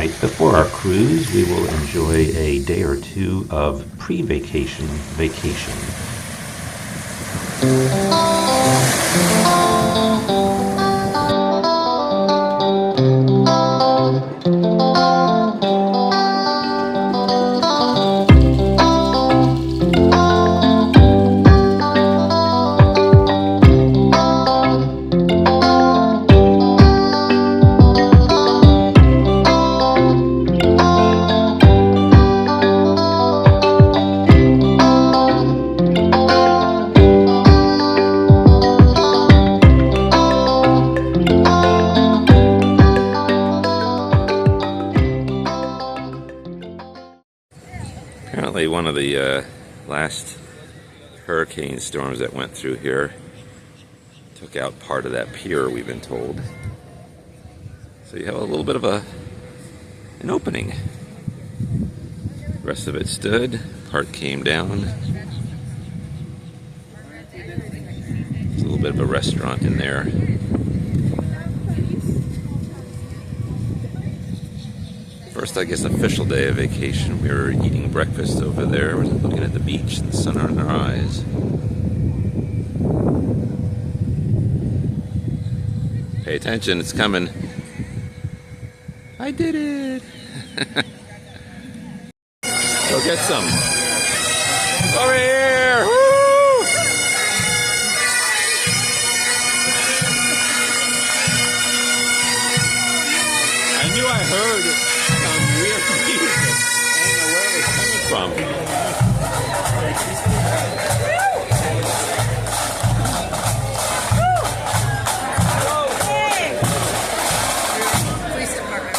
night. Before our cruise, we will enjoy a day or two of pre-vacation vacation. Apparently one of the last hurricane storms that went through here took out part of that pier, we've been told. So you have a little bit of an opening. The rest of it stood, part came down. There's a little bit of a restaurant in there. First, I guess, official day of vacation. We were eating breakfast over there. We're looking at the beach and the sun in our eyes. Pay attention, it's coming. I did it! Go get some. Over here! Woo! I knew I heard some weird music. I don't know where it was coming from. Police department.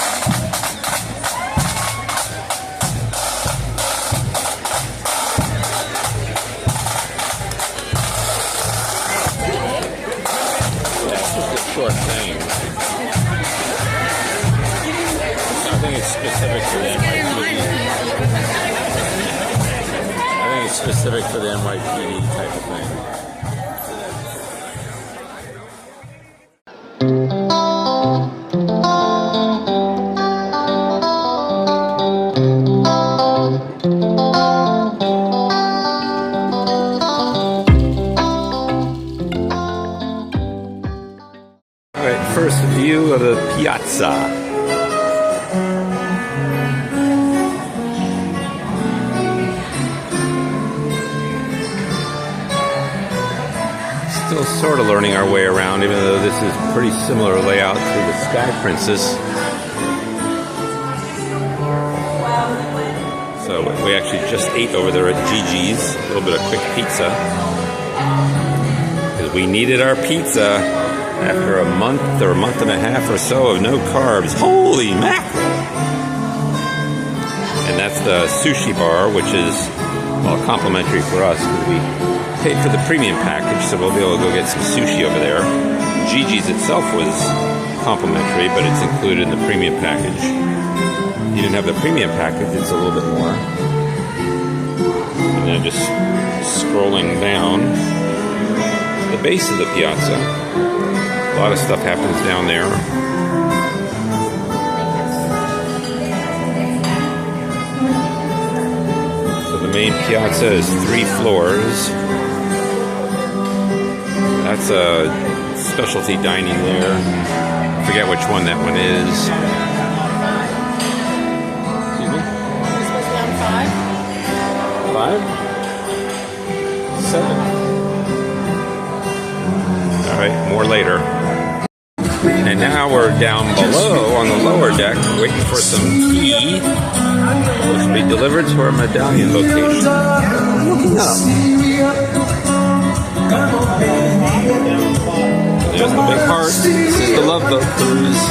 That's just a short thing. I think it's specific for the NYPD. I think it's specific for the NYPD type of thing. All right, first view of the piazza. Still sort of learning our way around, even though this is pretty similar layout to the Sky Princess. So we actually just ate over there at Gigi's, a little bit of quick pizza. Because we needed our pizza after a month or a month and a half or so of no carbs. Holy mackerel! And that's the sushi bar, which is, well, complimentary for us because we paid for the premium package, so we'll be able to go get some sushi over there. Gigi's itself was complimentary, but it's included in the premium package. If you didn't have the premium package, it's a little bit more. And then just scrolling down the base of the piazza. A lot of stuff happens down there. So the main piazza is 3 floors. That's a specialty dining there. I forget which one that one is. Excuse me? You're supposed to be on 5? 5? 7. All right, more later. And now we're down below on the lower deck, waiting for some tea, which will be delivered to our medallion location. Looking up. There's the big heart. This is the Love Boat Cruise.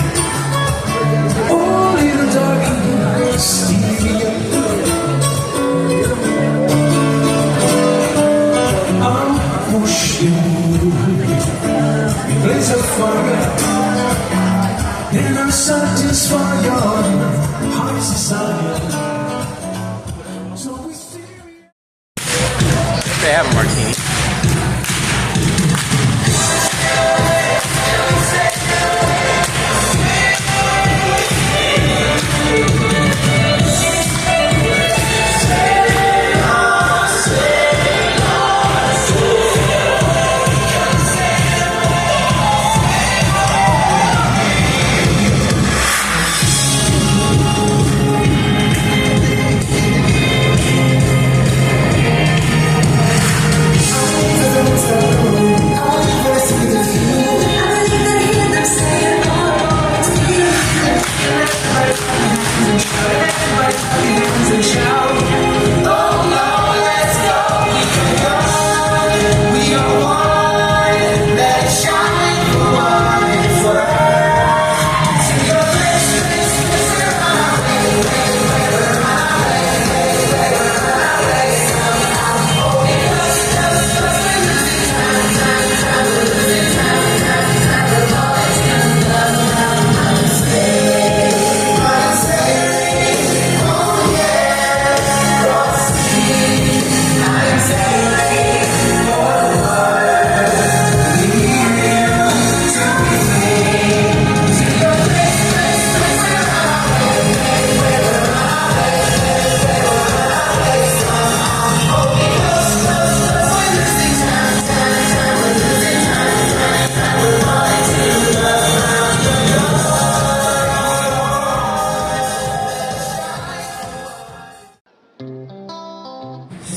And I'm satisfied your heart's desire. They have a martini.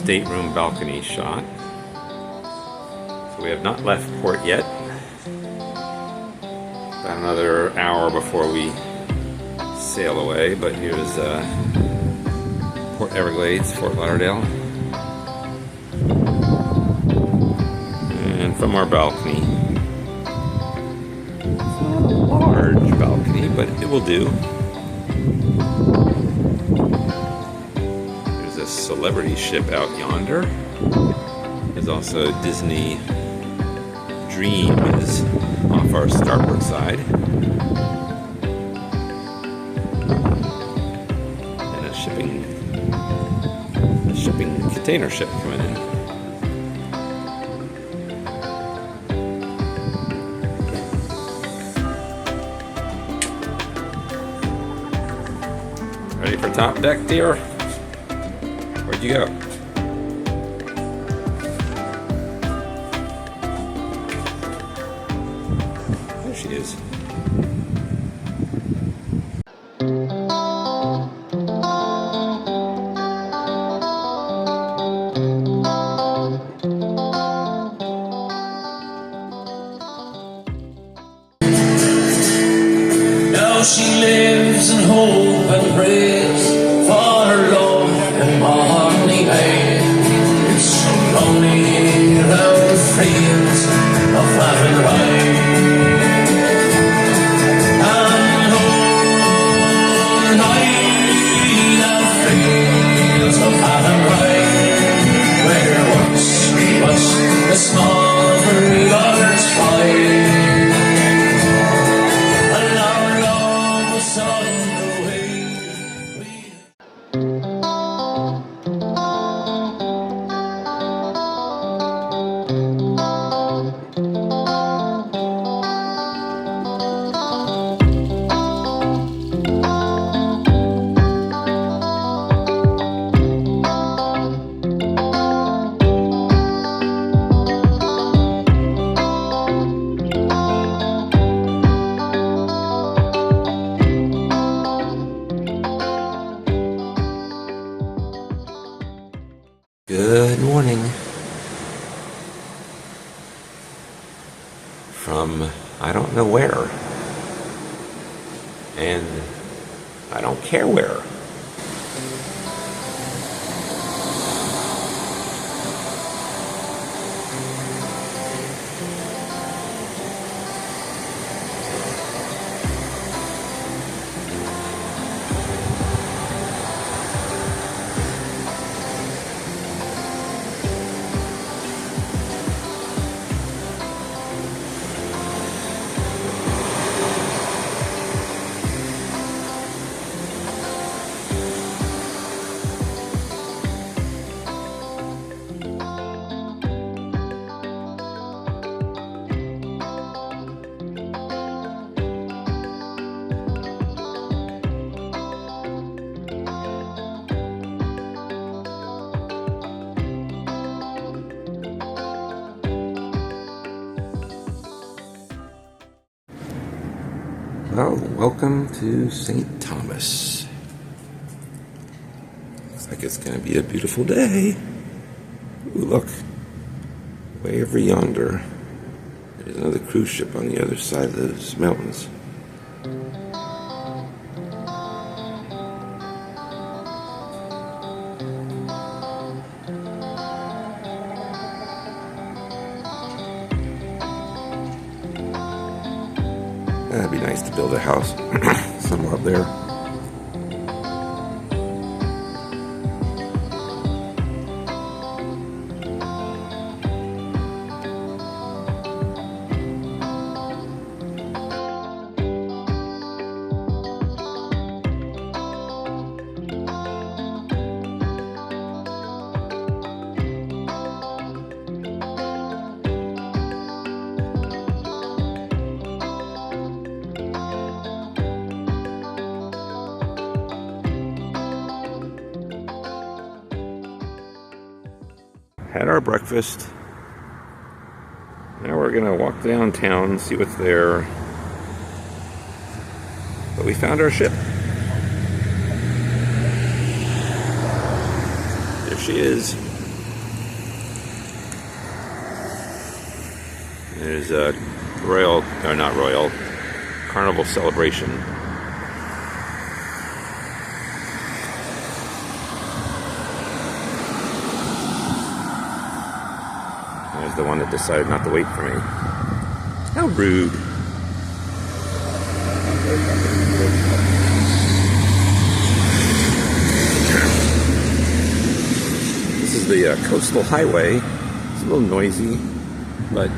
stateroom balcony shot. So we have not left port yet. About another hour before we sail away, but here's Port Everglades, Fort Lauderdale. And from our balcony, it's not a large balcony, but it will do. There's a celebrity ship out yonder. There's also Disney Dreams off our starboard side. And a shipping container ship coming in. Ready for top deck, dear? Where'd you go? There she is. Now she lives in hope and praise for her love and morning pain. It's so lonely around the fields of having rain. And all night of fields of having rain, where once was the small brothers fight. Good morning from I don't know where, and I don't care where. Well, welcome to St. Thomas. Looks like it's going to be a beautiful day. Ooh, look. Way over yonder. There's another cruise ship on the other side of those mountains. That'd be nice to build a house somewhere up there. Had our breakfast. Now we're gonna walk downtown, see what's there. But we found our ship. There she is. There's a Royal, or not Royal, Carnival Celebration. There's the one that decided not to wait for me. How rude. This is the coastal highway. It's a little noisy, but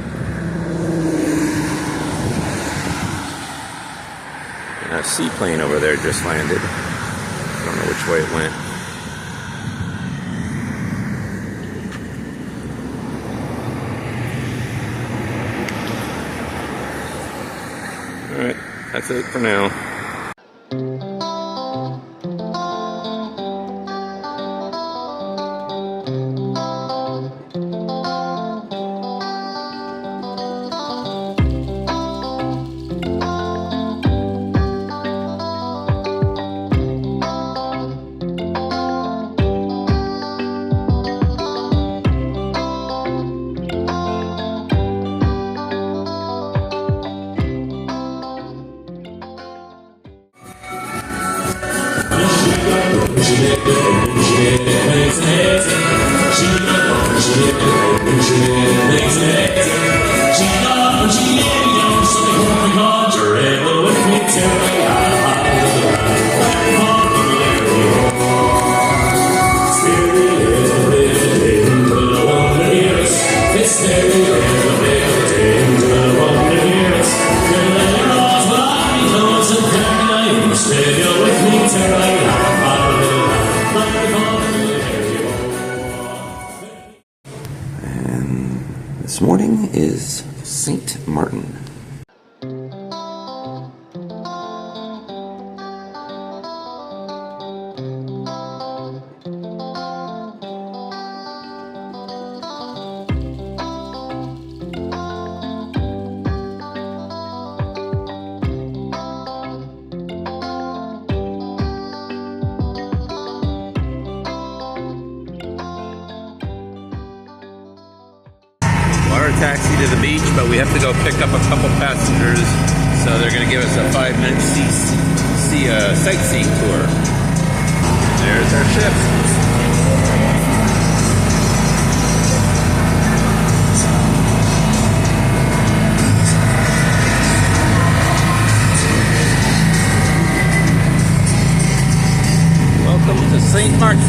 a seaplane over there just landed. I don't know which way it went. Alright, that's it for now. This morning is St. Martin. Taxi to the beach, but we have to go pick up a couple passengers, so they're going to give us a 5-minute sightseeing tour. There's our ship. Welcome to St. Martin.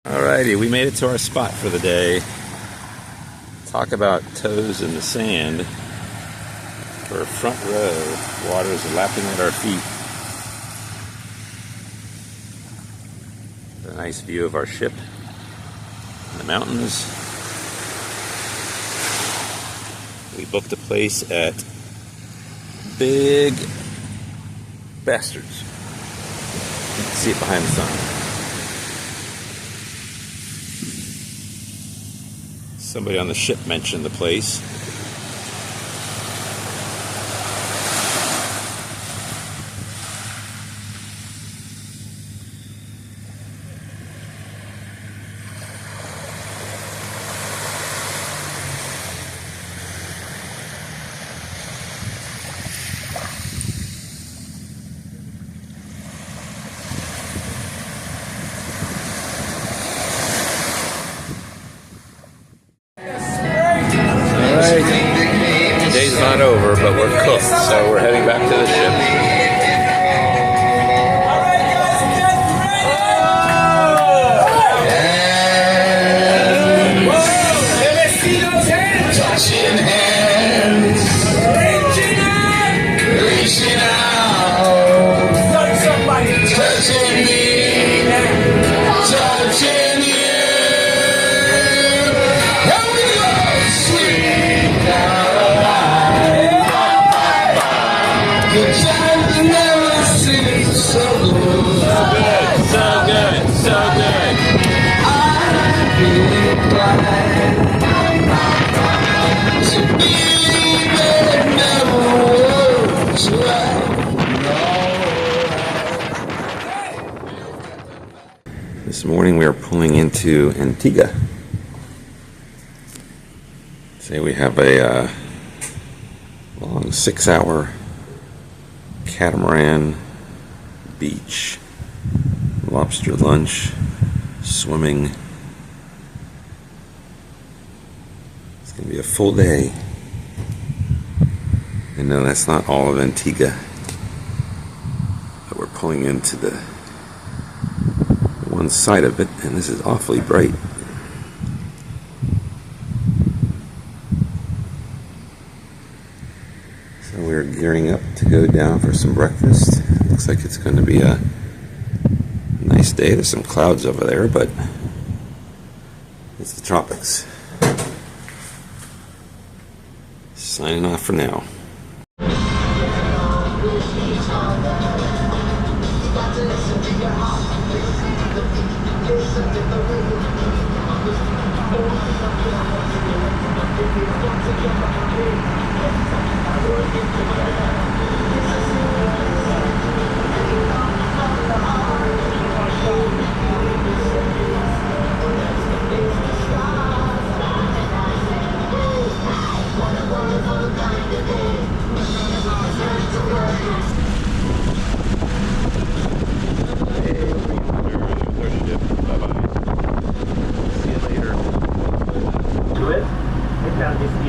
Alrighty, we made it to our spot for the day. Talk about toes in the sand. For a front row, waters are lapping at our feet. A nice view of our ship in the mountains. We booked a place at Big Bastards. You can see it behind the sign. Somebody on the ship mentioned the place. Day's not over, but we're cooked, so we're heading back to the ship. morning we are pulling into Antigua. Say we have a long 6-hour catamaran beach, lobster lunch, swimming. It's going to be a full day. And no, that's not all of Antigua. But we're pulling into the one side of it, and this is awfully bright. So we're gearing up to go down for some breakfast. Looks like it's going to be a nice day. There's some clouds over there, but it's the tropics. Signing off for now.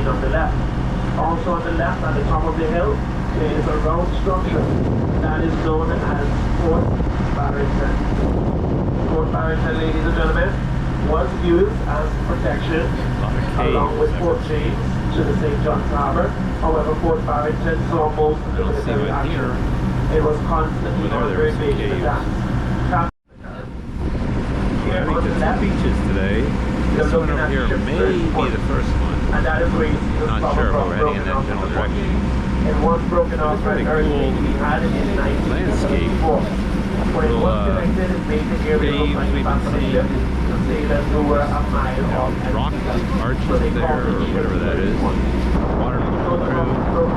On the left. Also on the left at the top of the hill is a round structure that is known as Fort Barrington. Fort Barrington, ladies and gentlemen, was used as protection along with Fort James to the St. John's Harbour. However, Fort Barrington saw most of the military action. It was constantly under invasion attacks. I think there's some beaches today. This one over here may be the first one. And that is where you see the Not sure if we're heading in that general direction. It was broken off by earthquake we had in 1974. When it was connected, it made the area look like a ship to say that we were a mile off. Rock arches there, or whatever that is. Water flowing through.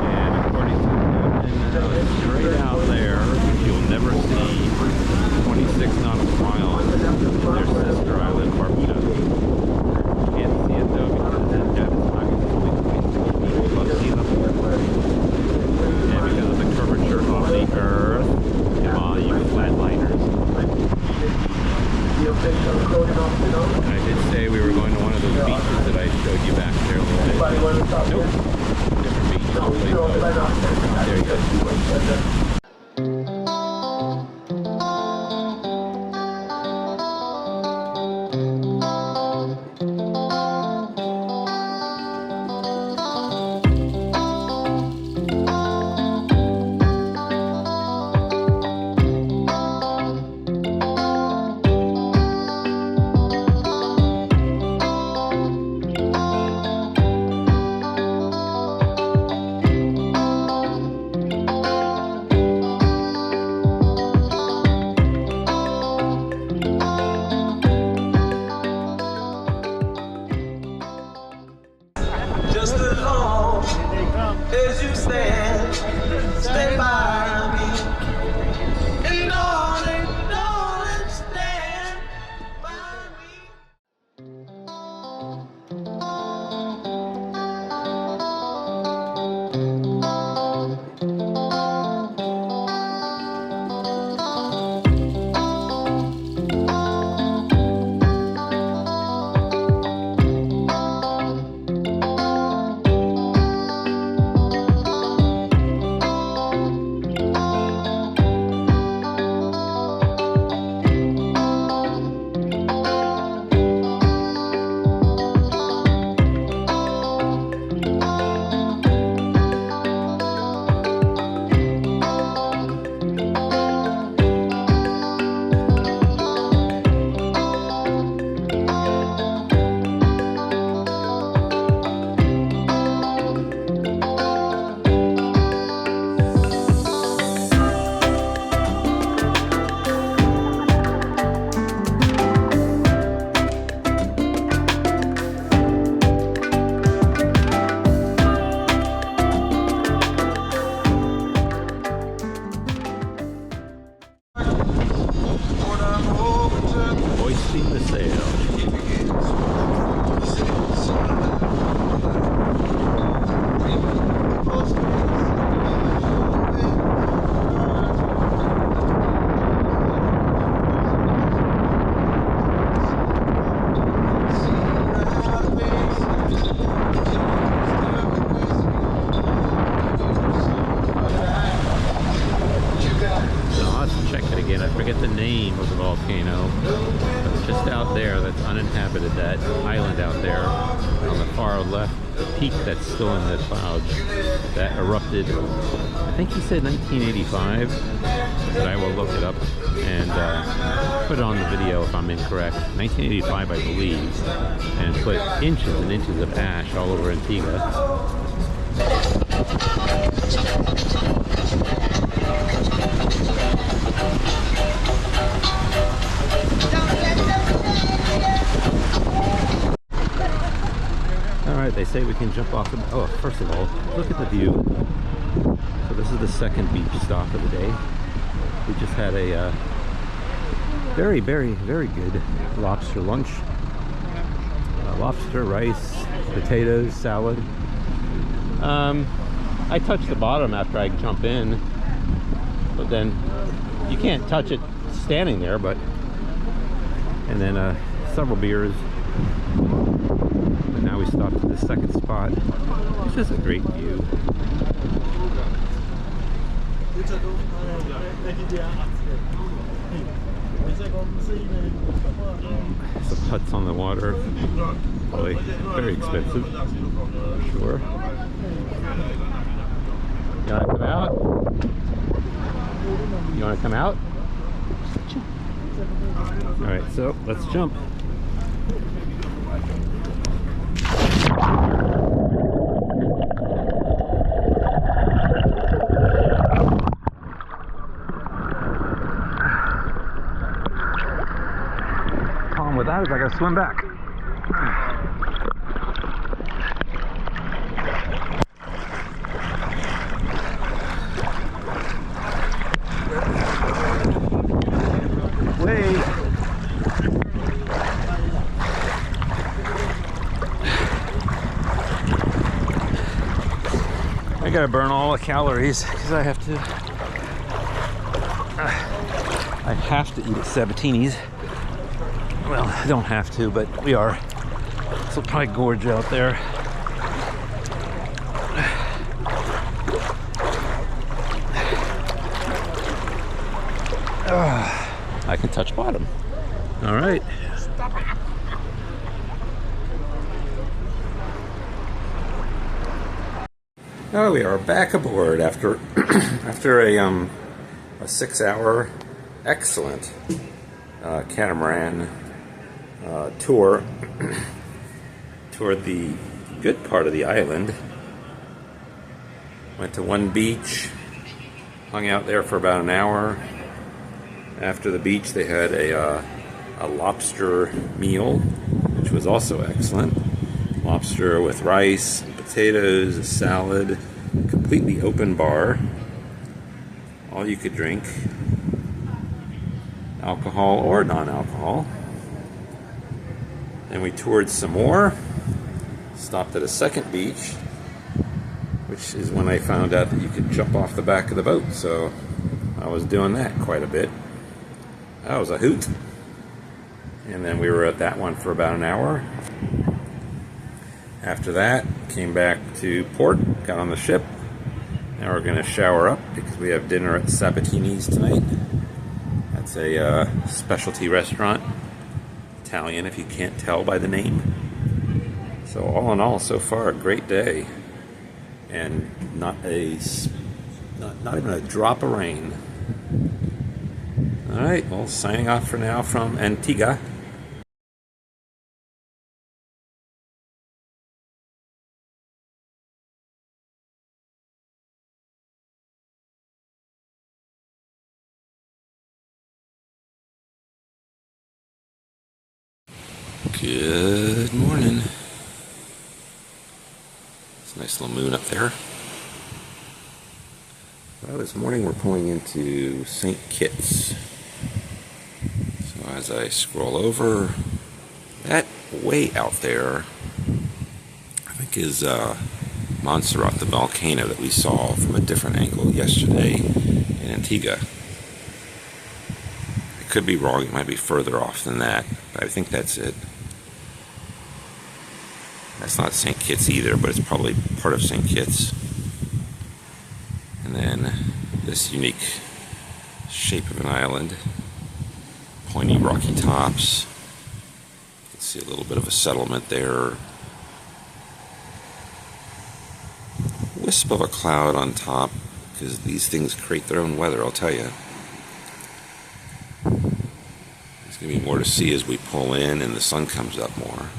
And according to straight out there, you'll never see 26 nautical miles in their sister island, Barbuda. Can't see it though because the depth is not only 26 feet above sea level. And because of the curvature of the earth, and all you flatliners. And I did say we were going to one of those beaches that I showed you back there a little bit. Nope. Different beach. There you go. inhabited that island out there. On the far left, the peak that's still in the clouds that erupted, I think he said 1985, but I will look it up and put it on the video if I'm incorrect. 1985, I believe, and put inches and inches of ash all over Antigua. Alright, they say we can jump off the... Oh, first of all, look at the view. So this is the second beach stop of the day. We just had a very, very, very good lobster lunch. Lobster, rice, potatoes, salad. I touched the bottom after I jump in, but then you can't touch it standing there, but... And then several beers. And now we stopped at the second spot. It's just a great view. Some huts on the water. Boy, very expensive. Sure. You wanna come out? You wanna come out? Alright, so let's jump. Problem with that is I gotta swim back. Wait. I gotta burn all the calories because I have to eat at Sabatini's. Well, I don't have to, but we are. So probably gorge out there. I can touch bottom. All right. Oh, we are back aboard after after a 6-hour excellent catamaran tour. Toured the good part of the island. Went to one beach, hung out there for about an hour. After the beach, they had a lobster meal, which was also excellent. Lobster with rice, potatoes, a salad, completely open bar, all you could drink, alcohol or non-alcohol. Then we toured some more, stopped at a second beach, which is when I found out that you could jump off the back of the boat, so I was doing that quite a bit. That was a hoot. And then we were at that one for about an hour. After that, came back to port, got on the ship. Now we're going to shower up because we have dinner at Sabatini's tonight. That's a specialty restaurant. Italian, if you can't tell by the name. So all in all, so far, a great day. And not even a drop of rain. All right, well, signing off for now from Antigua. Good morning. It's a nice little moon up there. Well, this morning we're pulling into St. Kitts. So as I scroll over, that way out there, I think is Montserrat, the volcano that we saw from a different angle yesterday in Antigua. I could be wrong, it might be further off than that, but I think that's it. That's not St. Kitts either, but it's probably part of St. Kitts. And then this unique shape of an island, pointy rocky tops. You can See a little bit of a settlement there. Wisp of a cloud on top, because these things create their own weather, I'll tell you. There's going to be more to see as we pull in and the sun comes up more.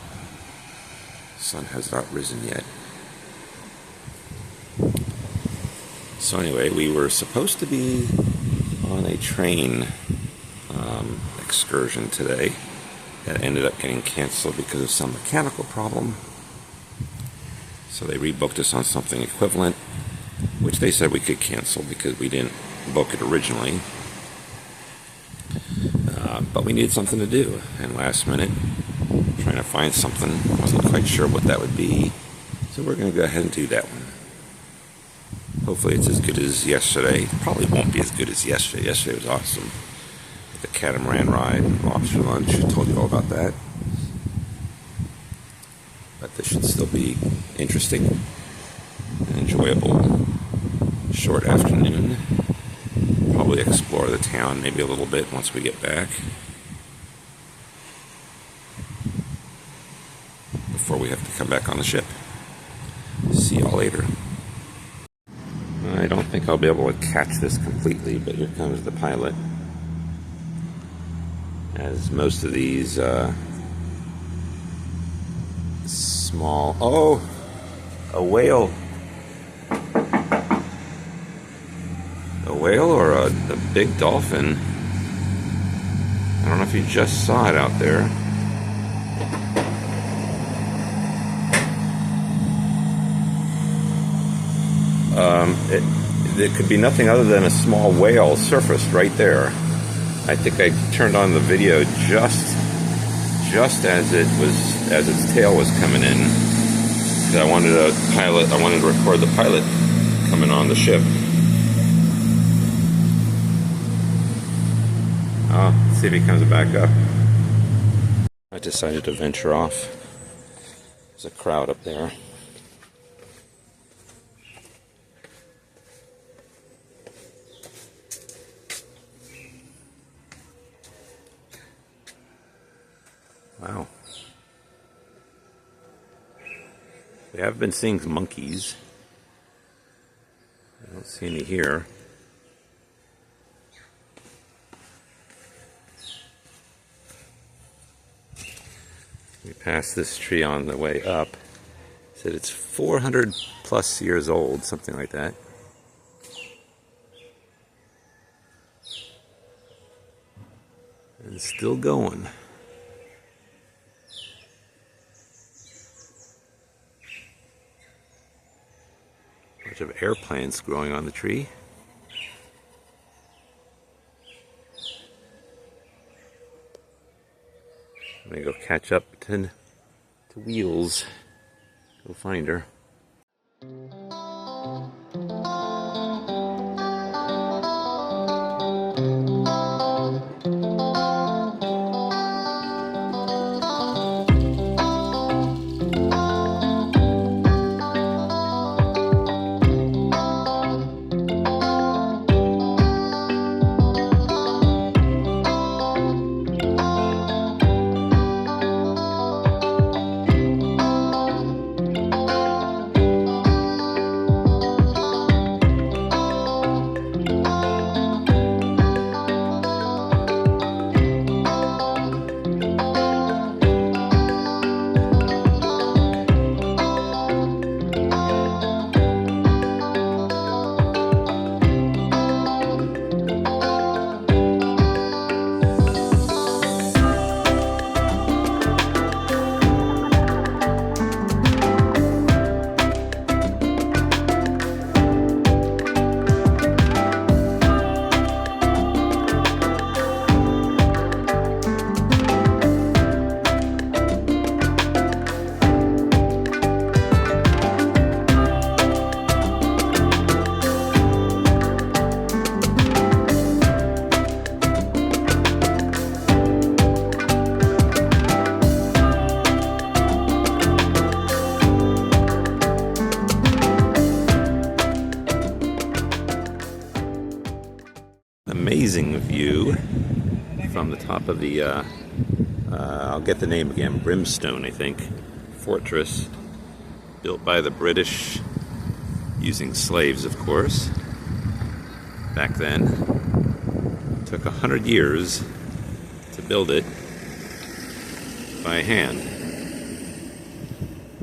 The sun has not risen yet. So anyway, we were supposed to be on a train excursion today. That ended up getting canceled because of some mechanical problem. So they rebooked us on something equivalent, which they said we could cancel because we didn't book it originally. But we needed something to do, and last minute, trying to find something, wasn't quite sure what that would be. So we're going to go ahead and do that one. Hopefully it's as good as yesterday. Probably won't be as good as yesterday. Yesterday was awesome. The catamaran ride, lobster lunch, I told you all about that. But this should still be interesting and enjoyable. Short afternoon. Probably explore the town maybe a little bit once we get back. Before we have to come back on the ship. See y'all later. I don't think I'll be able to catch this completely, but here comes the pilot. As most of these small... Oh! A whale! A whale or a big dolphin? I don't know if you just saw it out there. It could be nothing other than a small whale surfaced right there. I think I turned on the video just as its tail was coming in. Because I wanted to record the pilot coming on the ship. Let's see if he comes back up. I decided to venture off. There's a crowd up there. Wow. We have been seeing monkeys. I don't see any here. We passed this tree on the way up. It said it's 400 plus years old, something like that. And it's still going. Bunch of airplanes growing on the tree. I'm gonna go catch up to Wheels. Go find her. Amazing view from the top of the I'll get the name again, Brimstone, I think. Fortress built by the British, using slaves, of course. Back then, it took 100 years to build it by hand.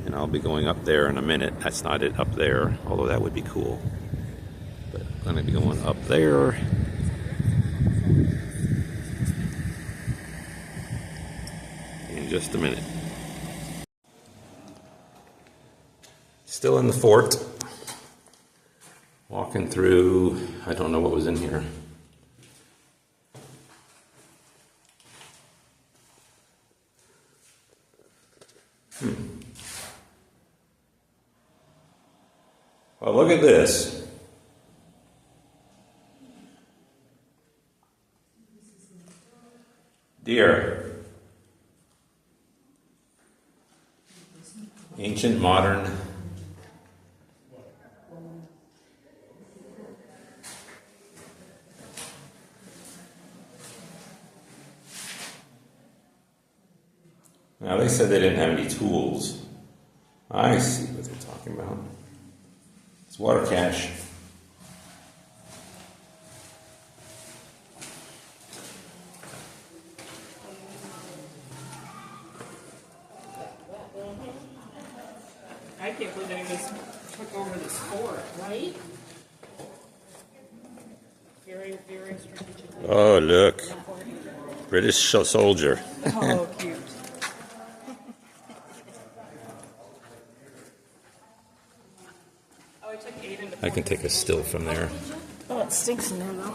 And I'll be going up there in a minute. That's not it up there, although that would be cool. But I'm going to be going up there. In just a minute. Still in the fort. Walking through, I don't know what was in here. Well, look at this. Deer. Ancient, modern. Now, they said they didn't have any tools. I see what they're talking about. It's water cache. I can't believe they just took over this fort, right? Very, very strategic. Oh, look. British soldier. Oh, cute. Oh, I took Aiden to I can take a still from there. Oh, it stinks in there, though.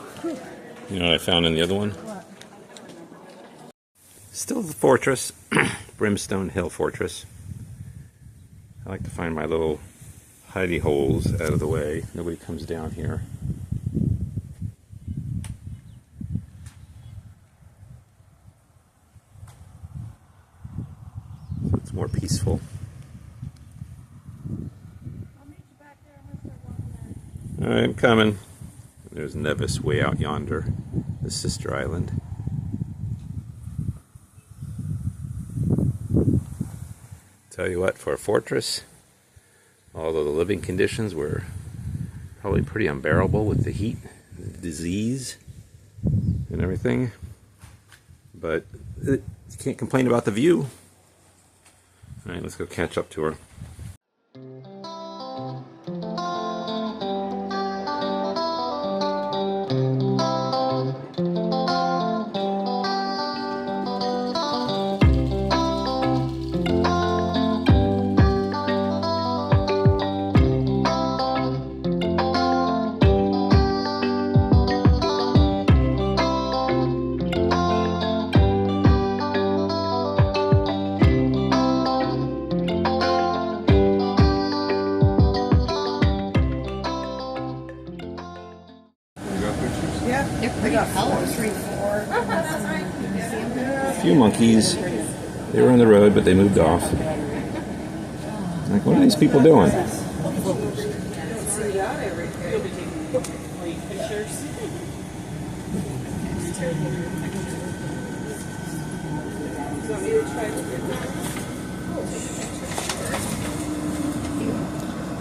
You know what I found in the other one? What? Still the fortress. Brimstone Hill Fortress. I like to find my little hidey holes out of the way. Nobody comes down here. So it's more peaceful. I'm coming. There's Nevis way out yonder, the sister island. Tell you what, for a fortress, although the living conditions were probably pretty unbearable with the heat, the disease, and everything, but you can't complain about the view. All right, let's go catch up to her. A few monkeys. They were on the road, but they moved off. Like, what are these people doing?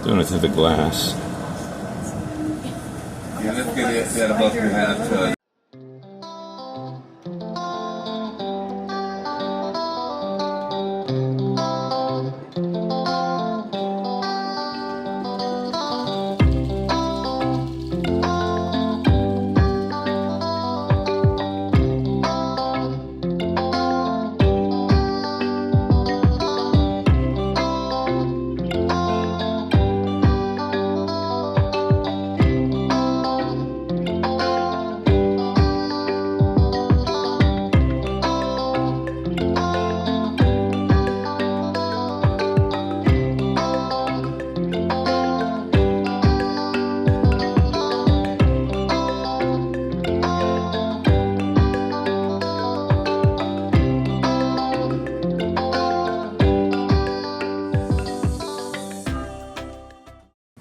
Doing it through the glass. Yeah, let's get that above your head.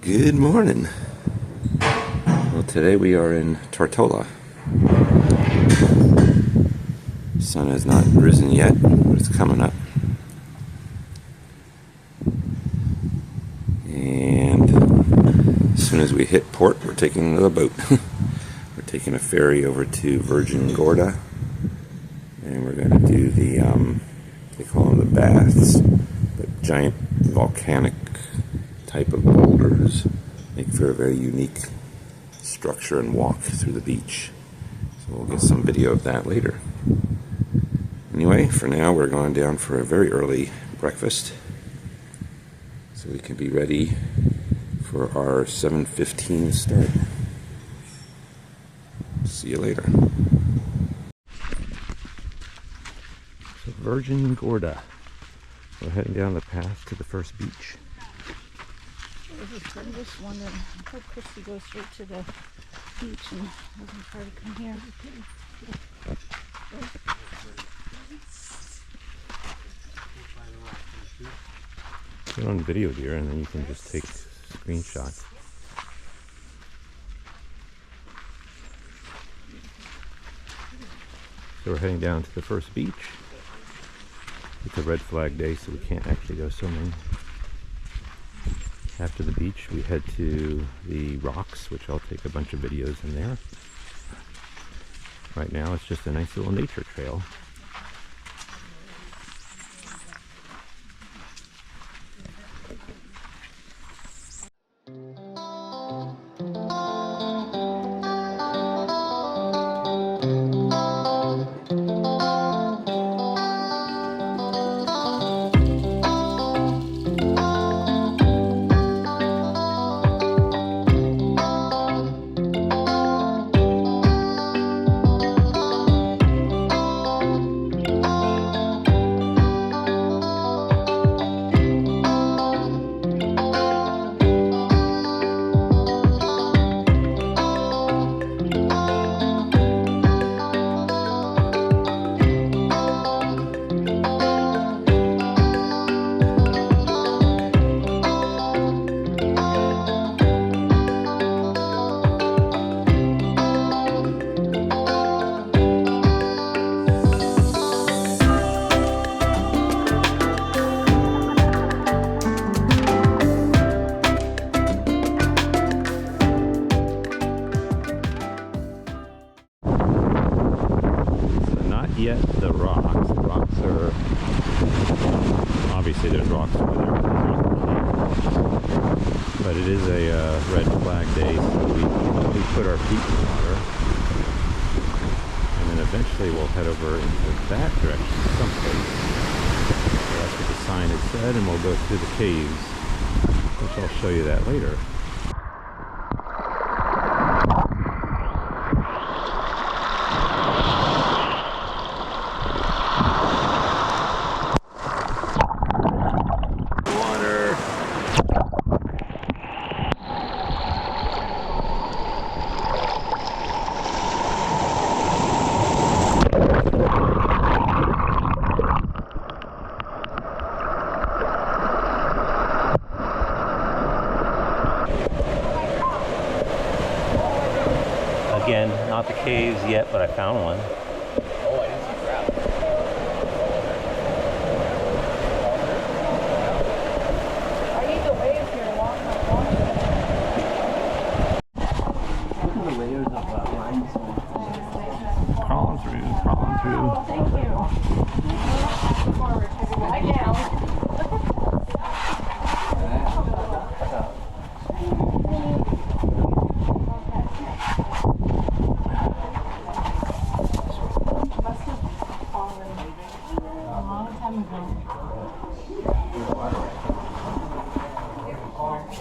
Good morning. Well, today we are in Tortola. sun has not risen yet, but it's coming up. And as soon as we hit port, we're taking the boat. We're taking a ferry over to Virgin Gorda, and we're going to do the, they call them the baths, but giant volcanic type of boulders make for a very unique structure and walk through the beach. So we'll get some video of that later. Anyway, for now we're going down for a very early breakfast so we can be ready for our 7:15 start. See you later. So Virgin Gorda. We're heading down the path to the first beach. I'm just wondering, I hope Christy goes straight to the beach and doesn't try to come here. Put it on video, dear, and then you can just take screenshots. So we're heading down to the first beach. It's a red flag day, so we can't actually go swimming. After the beach, we head to the rocks, which I'll take a bunch of videos in there. Right now, it's just a nice little nature trail. Yet the rocks. The rocks are obviously there's rocks over there, but it is a red flag day, so we put our feet in the water, and then eventually we'll head over into that direction someplace. So that's what the sign has said, and we'll go through the caves, which I'll show you that later. Again, not the caves yet, but I found one. Oh, I didn't see crab. I need the waves here to walk my walk. Look at the layers of limestone. Crawling through. Thank you. Look forward to it. I can.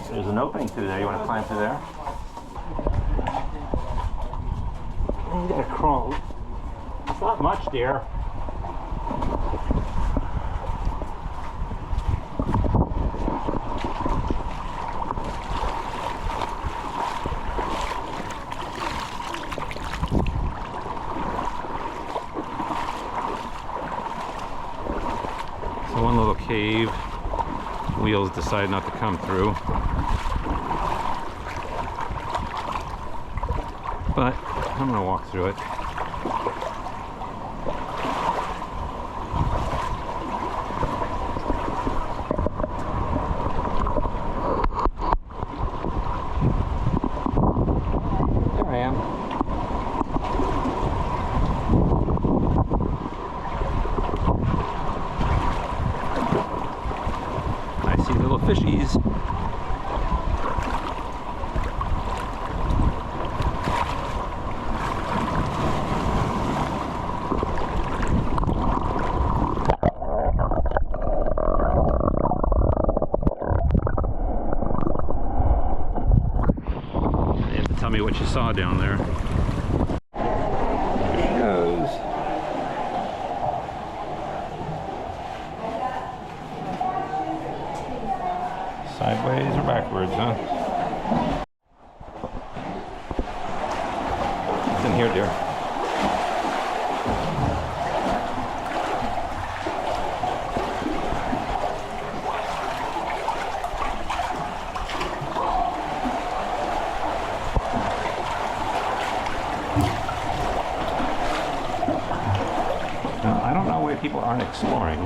There's an opening through there. You want to climb through there? You gotta crawl. It's not much, dear. So one little cave. Wheels decide not to come through. But I'm gonna walk through it. tell me what you saw down there. There she goes. Sideways or backwards, huh? It's in here, dear. Now, I don't know why people aren't exploring.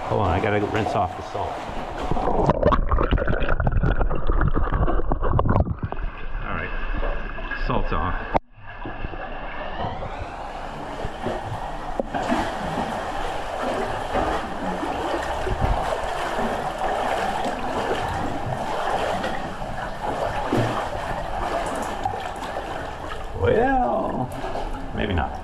Hold on, I gotta rinse off the salt. Salt's off. Well, maybe not.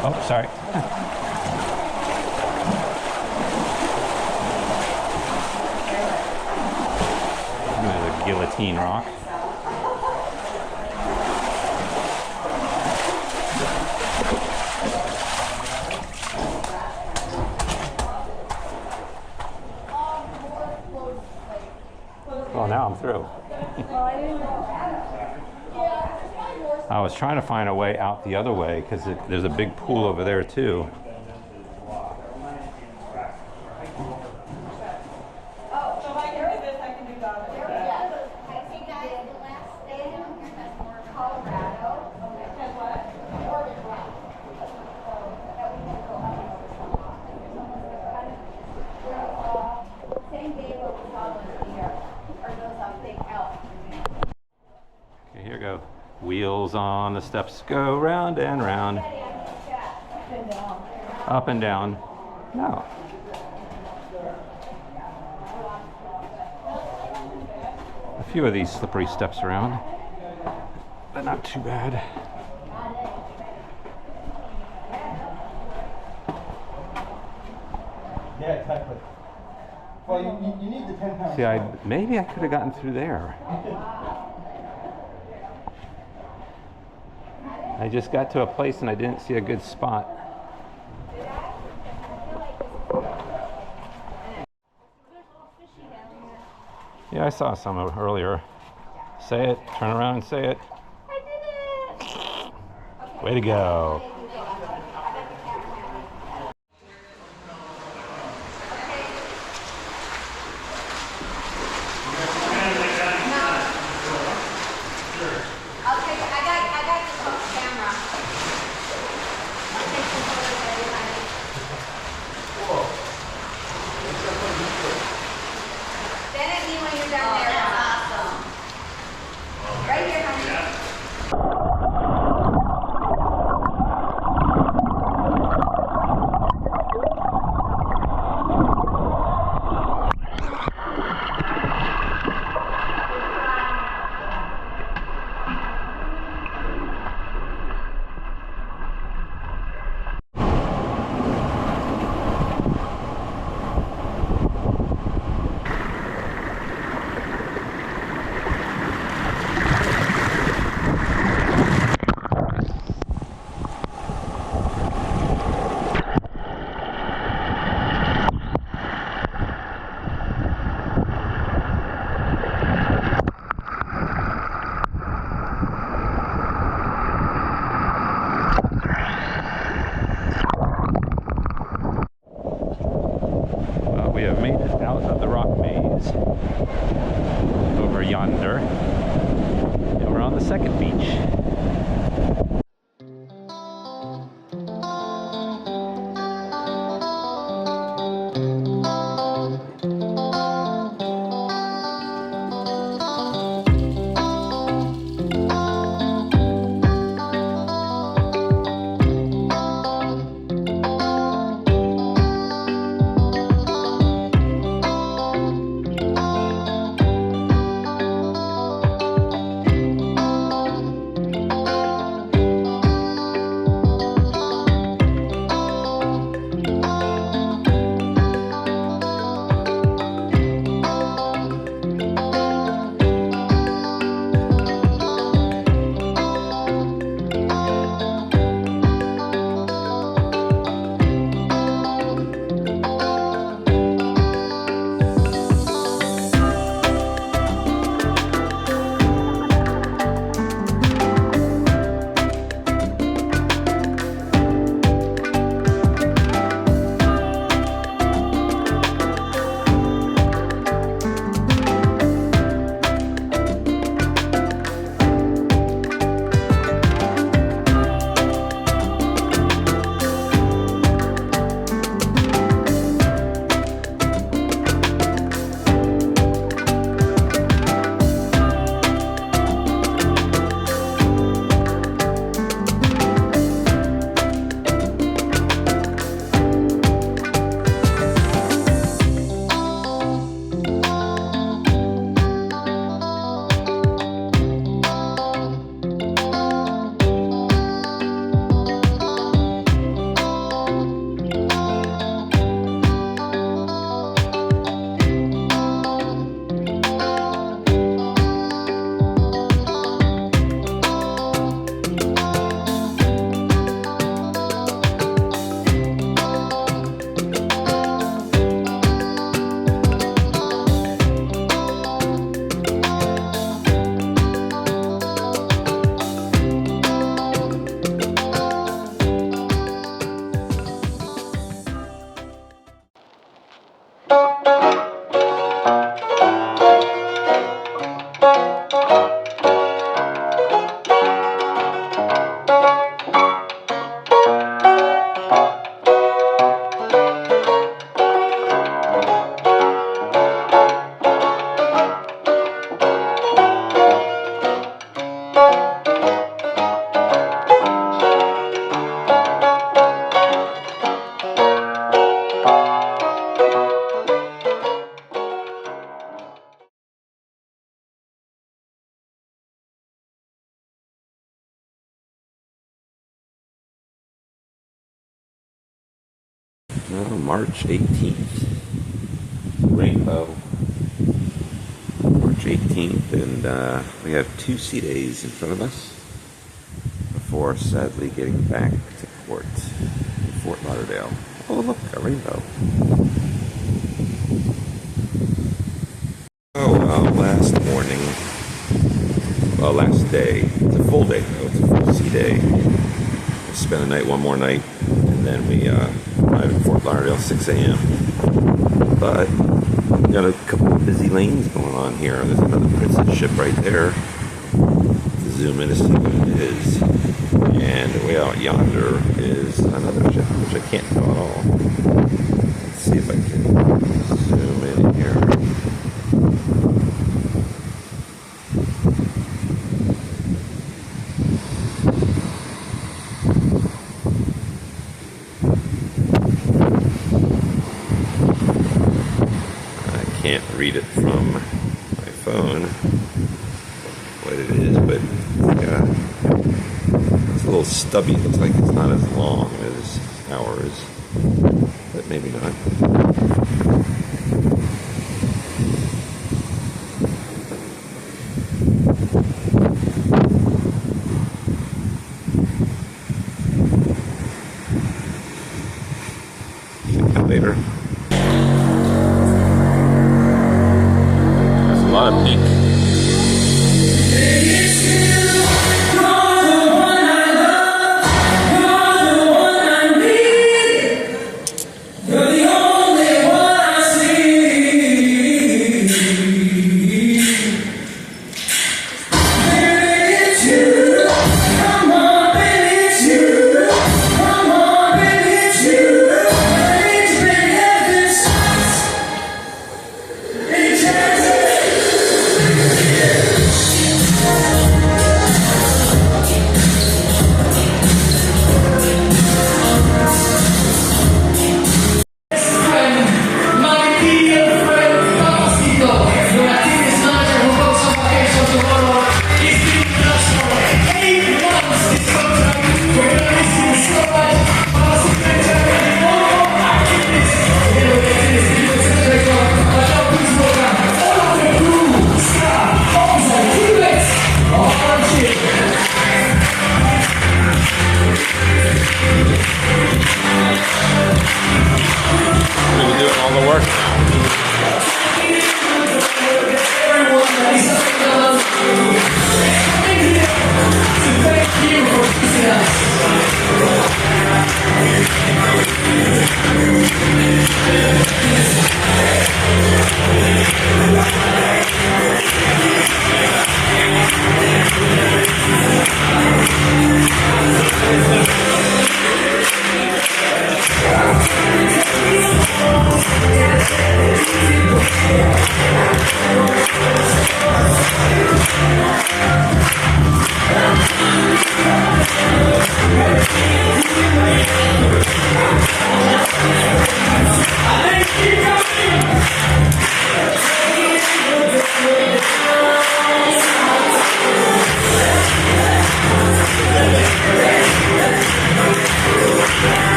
Oh, sorry. There's a guillotine rock. Oh, now I'm through. I was trying to find a way out the other way because there's a big pool over there too. Okay, here we go. Wheels on the steps go round and round. Up and down. No. A few of these slippery steps around, but not too bad. Yeah, exactly. Well, you need the 10 pounds. See, maybe I could have gotten through there. I just got to a place and I didn't see a good spot. Yeah, I saw some earlier. Say it, turn around and say it. I did it! Way to go. We have made it out of the rock maze over yonder, and we're on the second beach. Now, March 18th, Rainbow. March 18th, and we have 2 sea days in front of us before sadly getting back to port in Fort Lauderdale. Oh, look, a rainbow. Last morning, last day, it's a full day though, it's a full sea day. We'll spend the night, one more night, and then we arrive in Fort Lauderdale 6 a.m. But we got a couple of busy lanes going on here. There's another Princess ship right there. To zoom in to see what it is. And way out yonder is another ship, which I can't tell at all. Let's see if I can zoom in here. Can't read it from my phone what it is, but it's a little stubby. It looks like it's not as long as ours, but maybe not. See you later. A lot of pink.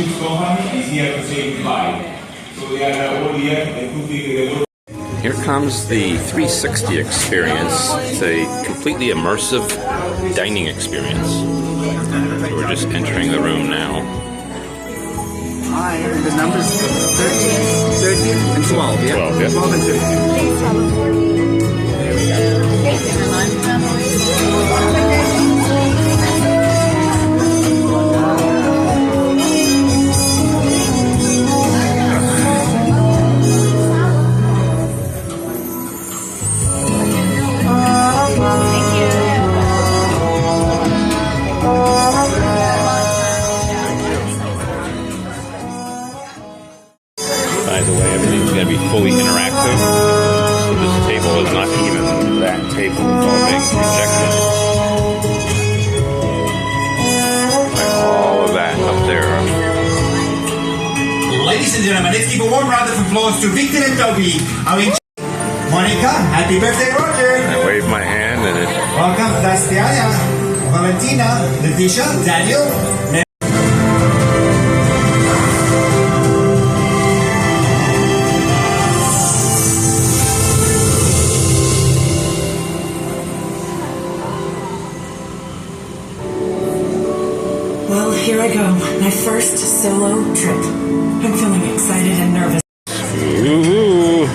ship's company is here to say goodbye. So they are all here, including the Here comes the 360 experience. It's a completely immersive dining experience. So we're just entering the room now. Hi, the numbers 13 and 12, yeah? 12, yeah. 12 and 13. There we go. By the way, everything's going to be fully interactive. So this table is not even that table. It's all being projected. Like all of that up there. Ladies and gentlemen, let's give a warm round of applause to Victor and Toby. Monica, happy birthday, Roger. I wave my hand and it... Welcome, Dastiana, Valentina, Letitia, Daniel. Well, here I go. My first solo trip. I'm feeling excited and nervous. Ooh.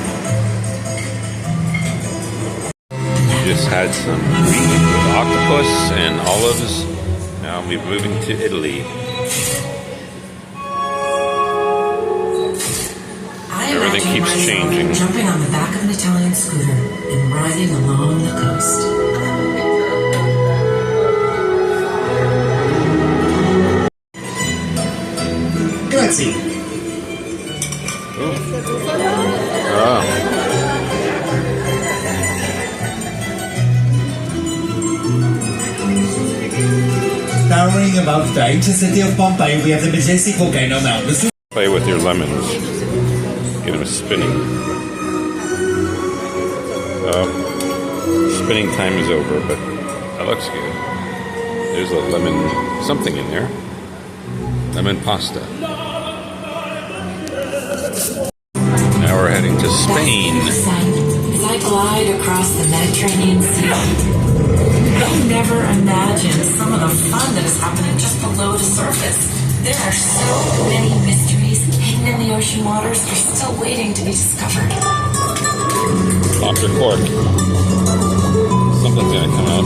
Just had some meat with octopus and olives. Now we're moving to Italy. Everything keeps changing. Jumping on the back of an Italian scooter and riding along the coast. Grazie. Towering above the ancient city of Pompeii, we have the majestic volcano mountains. Play with your lemons. Get them spinning. Spinning time is over, but that looks good. There's a lemon something in there. Lemon pasta. Now we're heading to Spain. As I glide across the Mediterranean Sea, I never imagined some of the fun that is happening just below the surface. There are so many mysteries hidden in the ocean waters that are still waiting to be discovered. Pop your cork. Something's gonna come out.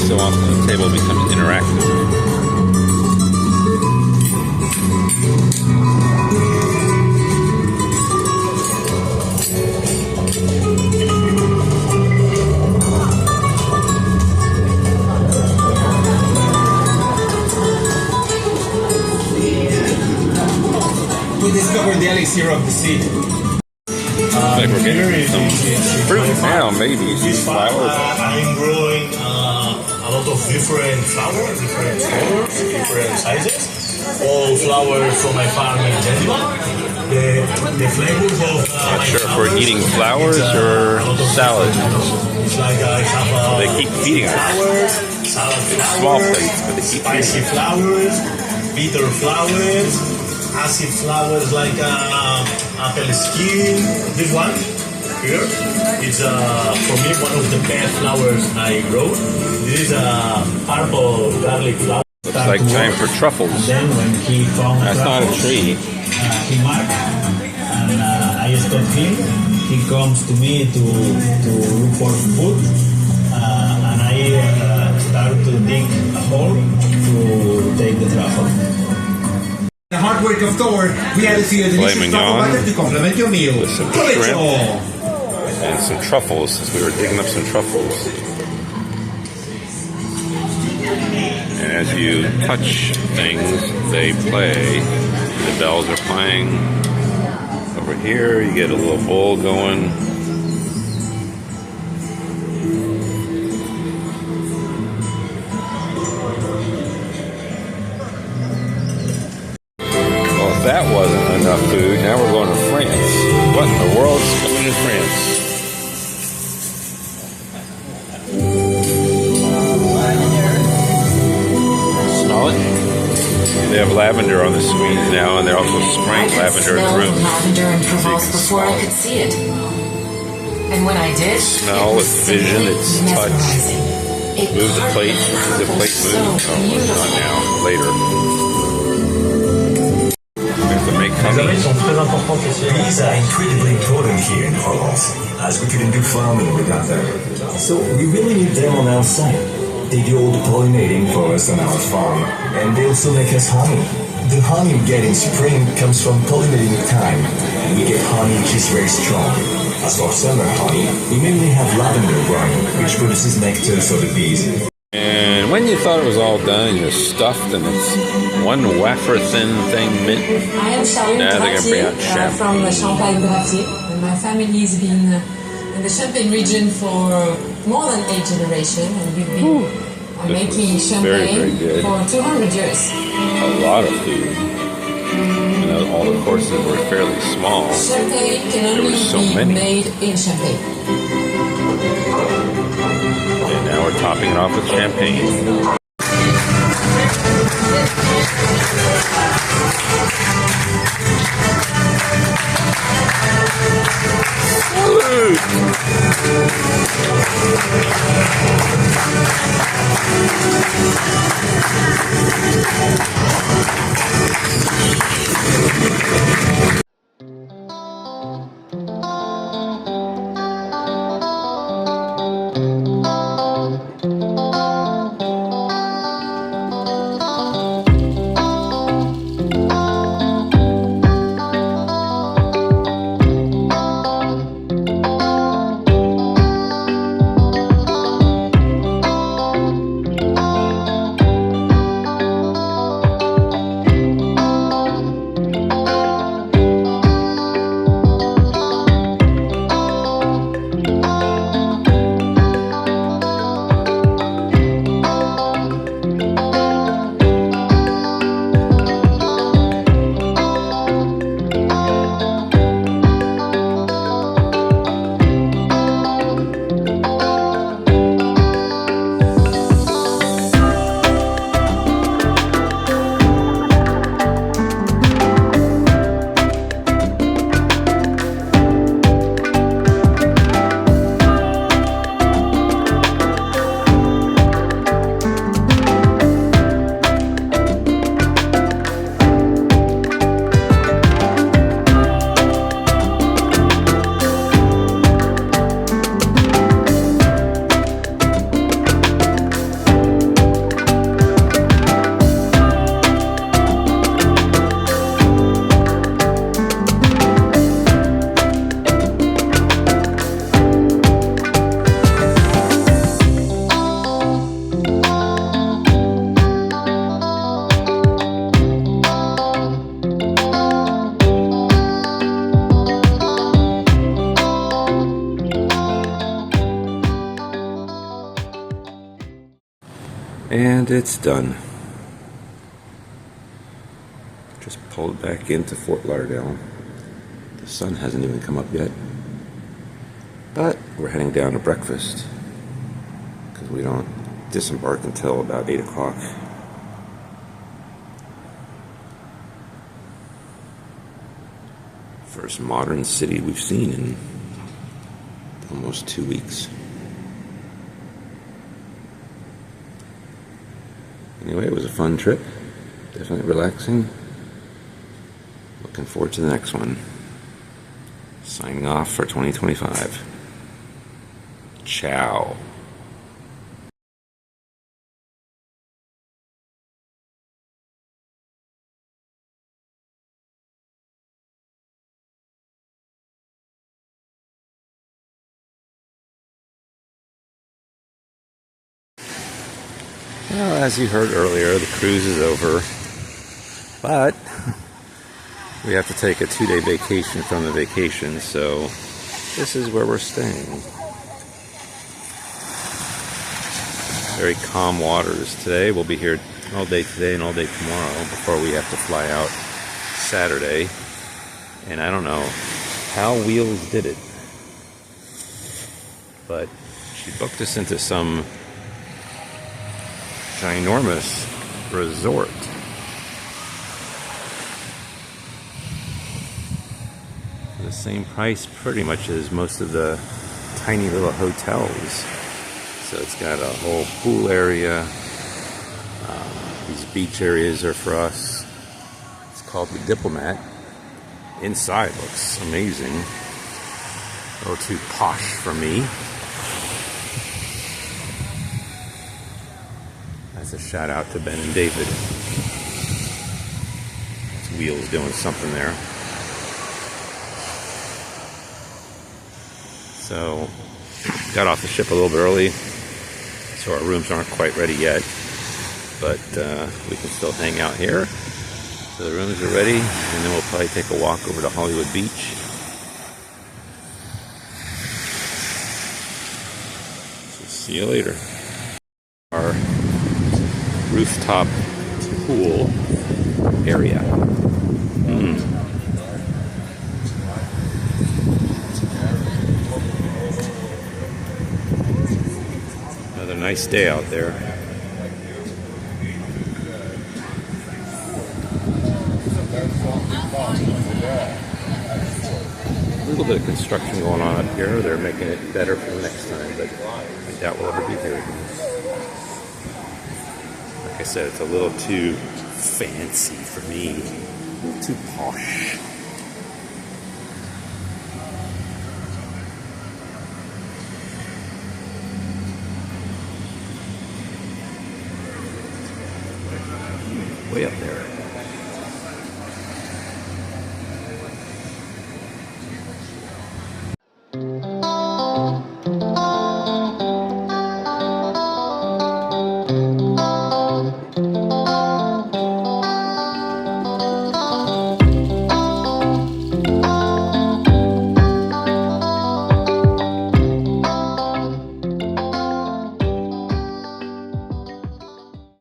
So often the table becomes interactive. We discovered the elixir of the sea. Like we're getting some fruit now, maybe some flowers. I'm growing a lot of different flowers, different colors, different sizes. All flowers from my farm in Geneva. The flavors of Not sure if we're eating flowers or salad. It's like I have They keep feeding us. flowers, salad It's flowers, small plates, but they keep spicy feeding us. flowers, bitter flowers, acid flowers like apple skin. This one here, it's for me one of the best flowers I grow. This is a purple garlic flower. Looks like time for truffles. And then when he found That's not a truffles, tree. he marked, and I stop him. He comes to me to look for food, and I start to dig a hole to take the truffle. The hard work of Thor, we added to your delicious Filet truffle mignon butter to complement your meal. with some Provecho! shrimp. And some truffles, since we were digging up some truffles. And as you touch things, they play. The bells are playing. Over here, you get a little bowl going. Well, if that wasn't enough food, now we're going to France. What in the world's coming to France? lavender on the screens now, and they're also spraying lavender in the room. Lavender in Provence before I could see it. And when I did, smell, it's vision, it's touch. Move the plate. Does the plate move? Oh, it's not now. Later. We have to make honey. Bees are incredibly important here in Provence, as we couldn't do farming without them. So we really need them on our side. They do all the pollinating for us on our farm, and they also make us honey. The honey we get in spring comes from pollinating time, and we get honey which is very strong. As for summer honey, we mainly have lavender growing, which produces nectar for the bees. And when you thought it was all done, you're stuffed, and it's one wafer thin thing mint. I am Charlotte Gratier, from Champagne Gratier. My family has been in the Champagne region for more than 8 generations, and we've been making champagne very for 200 years. A lot of food. You know, all the courses were fairly small. Champagne can only be made in Champagne. And now we're topping it off with champagne. And it's done. Just pulled back into Fort Lauderdale. The sun hasn't even come up yet. But we're heading down to breakfast because we don't disembark until about 8 o'clock. First modern city we've seen in almost 2 weeks. Anyway, it was a fun trip. Definitely relaxing. Looking forward to the next one. Signing off for 2025. Ciao. Well, as you heard earlier, the cruise is over, but we have to take a 2-day vacation from the vacation, so this is where we're staying. Very calm waters today. We'll be here all day today and all day tomorrow before we have to fly out Saturday. And I don't know how Wheels did it, but she booked us into some ginormous resort. The same price pretty much as most of the tiny little hotels. So it's got a whole pool area. These beach areas are for us. It's called the Diplomat. Inside looks amazing. A little too posh for me. That's a shout out to Ben and David. This wheel's doing something there. So, got off the ship a little bit early, so our rooms aren't quite ready yet, but we can still hang out here. So the rooms are ready, and then we'll probably take a walk over to Hollywood Beach. So see you later. Our rooftop pool area. Another nice day out there. A little bit of construction going on up here. They're making it better for the next time, but I doubt we'll ever be here again. Like I said, it's a little too fancy for me. A little too posh.